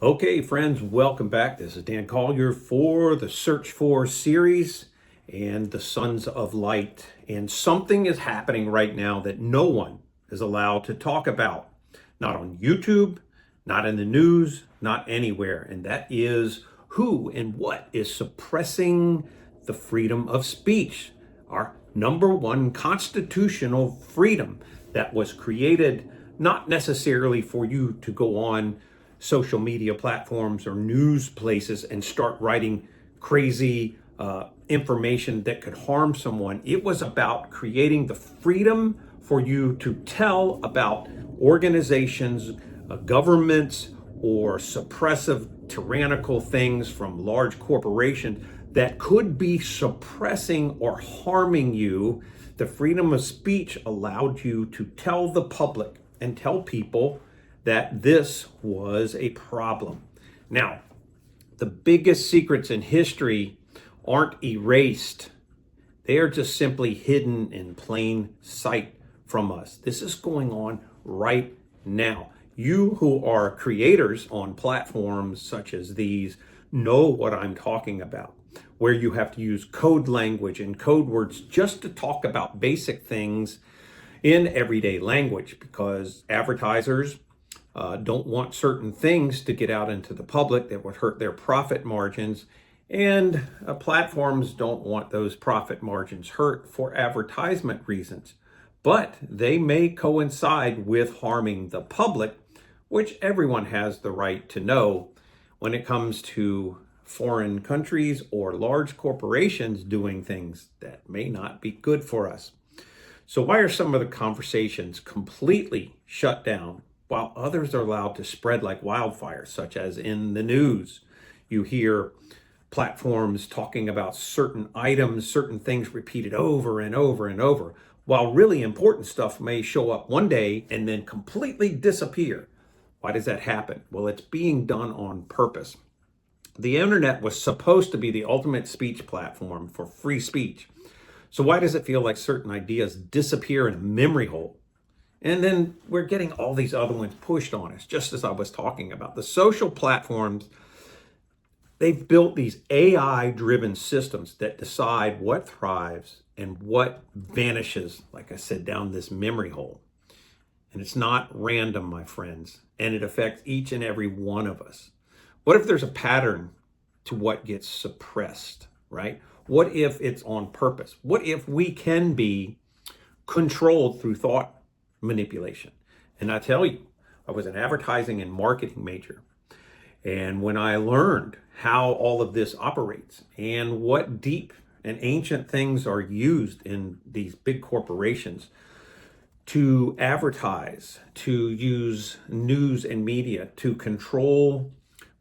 Okay, friends, welcome back. This is Dan Collier for the Search For series and the Sons of Light. And something is happening right now that no one is allowed to talk about. Not on YouTube, not in the news, not anywhere. And that is who and what is suppressing the freedom of speech, our number one constitutional freedom that was created not necessarily for you to go on social media platforms or news places and start writing crazy information that could harm someone. It was about creating the freedom for you to tell about organizations, governments, or suppressive, tyrannical things from large corporations that could be suppressing or harming you. The freedom of speech allowed you to tell the public and tell people that this was a problem. Now, the biggest secrets in history aren't erased. They are just simply hidden in plain sight from us. This is going on right now. You who are creators on platforms such as these know what I'm talking about, where you have to use code language and code words just to talk about basic things in everyday language, because advertisers don't want certain things to get out into the public that would hurt their profit margins, and platforms don't want those profit margins hurt for advertisement reasons. But they may coincide with harming the public, which everyone has the right to know when it comes to foreign countries or large corporations doing things that may not be good for us. So why are some of the conversations completely shut down while others are allowed to spread like wildfire, such as in the news? You hear platforms talking about certain items, certain things repeated over and over and over, while really important stuff may show up one day and then completely disappear. Why does that happen? Well, it's being done on purpose. The internet was supposed to be the ultimate speech platform for free speech. So why does it feel like certain ideas disappear in a memory hole? And then we're getting all these other ones pushed on us, just as I was talking about. The social platforms, they've built these AI-driven systems that decide what thrives and what vanishes, like I said, down this memory hole. And it's not random, my friends, and it affects each and every one of us. What if there's a pattern to what gets suppressed, right? What if it's on purpose? What if we can be controlled through thought manipulation? And I tell you, I was an advertising and marketing major. And when I learned how all of this operates and what deep and ancient things are used in these big corporations to advertise, to use news and media to control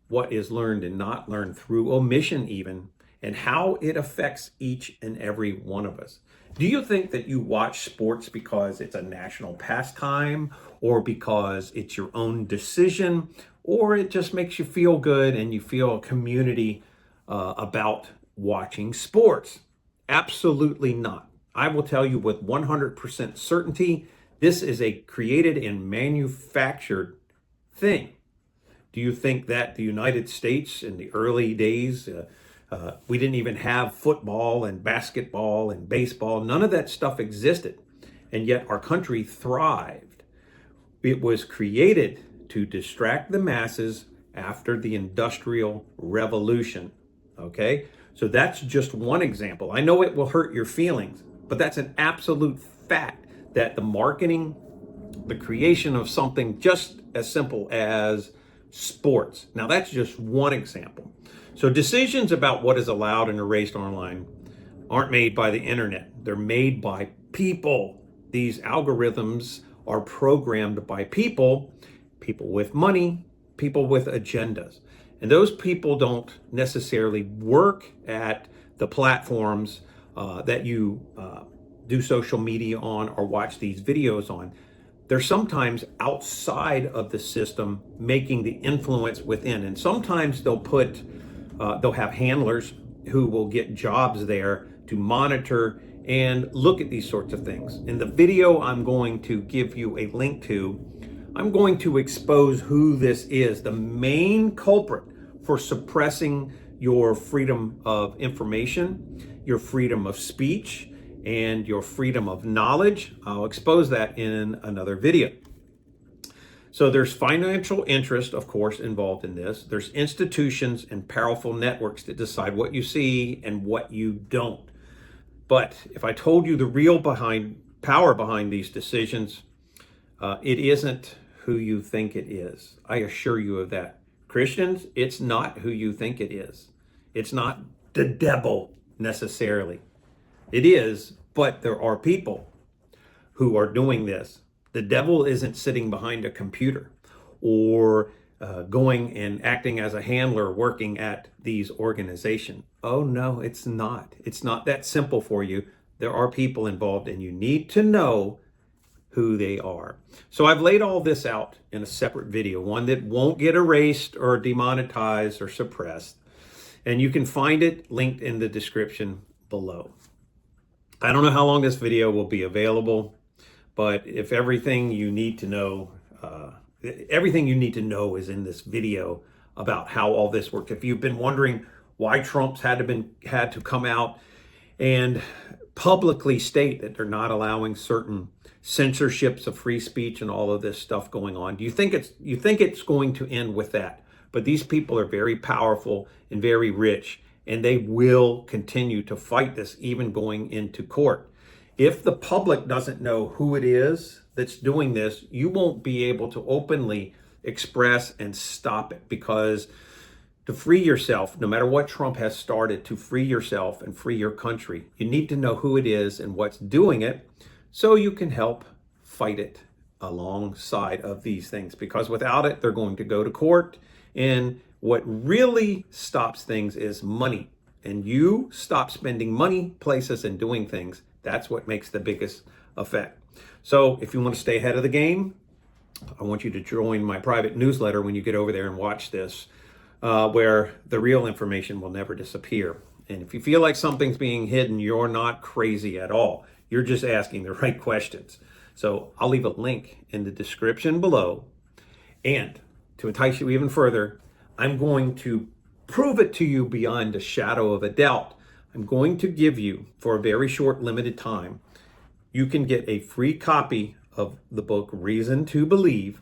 what is learned and not learned through omission even, and how it affects each and every one of us. Do you think that you watch sports because it's a national pastime, or because it's your own decision, or it just makes you feel good and you feel a community about watching sports? Absolutely not. I will tell you with 100% certainty, this is a created and manufactured thing. Do you think that the United States in the early days, we didn't even have football and basketball and baseball? None of that stuff existed. And yet our country thrived. It was created to distract the masses after the Industrial Revolution. Okay? So that's just one example. I know it will hurt your feelings, but that's an absolute fact that the marketing, the creation of something just as simple as sports. Now that's just one example. So decisions about what is allowed and erased online aren't made by the internet. They're made by people. These algorithms are programmed by people, people with money, people with agendas. And those people don't necessarily work at the platforms that you do social media on or watch these videos on. They're sometimes outside of the system, making the influence within. And sometimes they'll have handlers who will get jobs there to monitor and look at these sorts of things. In the video I'm going to give you a link to, I'm going to expose who this is, the main culprit for suppressing your freedom of information, your freedom of speech, and your freedom of knowledge. I'll expose that in another video. So there's financial interest, of course, involved in this. There's institutions and powerful networks that decide what you see and what you don't. But if I told you the real power behind these decisions, it isn't who you think it is. I assure you of that. Christians, it's not who you think it is. It's not the devil necessarily. It is, but there are people who are doing this. The devil isn't sitting behind a computer or going and acting as a handler working at these organizations. Oh no, it's not. It's not that simple for you. There are people involved and you need to know who they are. So I've laid all this out in a separate video, one that won't get erased or demonetized or suppressed. And you can find it linked in the description below. I don't know how long this video will be available, but if everything you need to know is in this video about how all this works. If you've been wondering why Trump's had to come out and publicly state that they're not allowing certain censorships of free speech and all of this stuff going on, you think it's going to end with that? But these people are very powerful and very rich, and they will continue to fight this, even going into court. If the public doesn't know who it is that's doing this, you won't be able to openly express and stop it, because to free yourself, no matter what Trump has started, to free yourself and free your country, you need to know who it is and what's doing it so you can help fight it alongside of these things. Because without it, they're going to go to court. And what really stops things is money. And you stop spending money, places, and doing things. That's what makes the biggest effect. So if you want to stay ahead of the game, I want you to join my private newsletter when you get over there and watch this, where the real information will never disappear. And if you feel like something's being hidden, you're not crazy at all. You're just asking the right questions. So I'll leave a link in the description below. And to entice you even further, I'm going to prove it to you beyond a shadow of a doubt. I'm going to give you, for a very short, limited time, you can get a free copy of the book Reason to Believe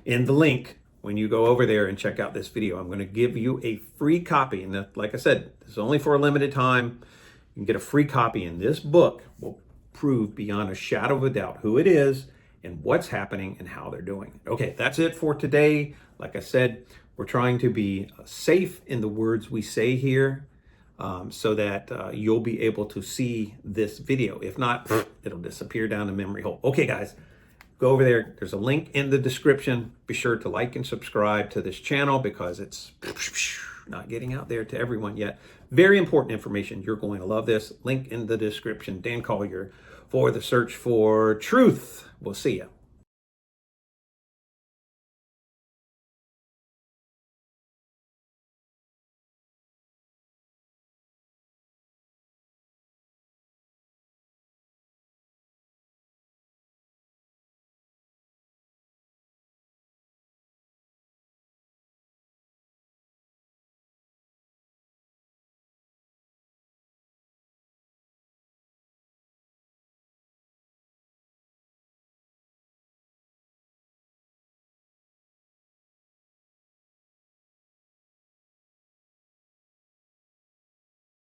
in the link when you go over there and check out this video. I'm going to give you a free copy. And like I said, this is only for a limited time. You can get a free copy, and this book will prove beyond a shadow of a doubt who it is and what's happening and how they're doing it. Okay, that's it for today. Like I said, we're trying to be safe in the words we say here, so that you'll be able to see this video. If not, it'll disappear down the memory hole. Okay, guys, go over there. There's a link in the description. Be sure to like and subscribe to this channel, because it's not getting out there to everyone yet. Very important information. You're going to love this. Link in the description. Dan Collier for the Search for Truth. We'll see you.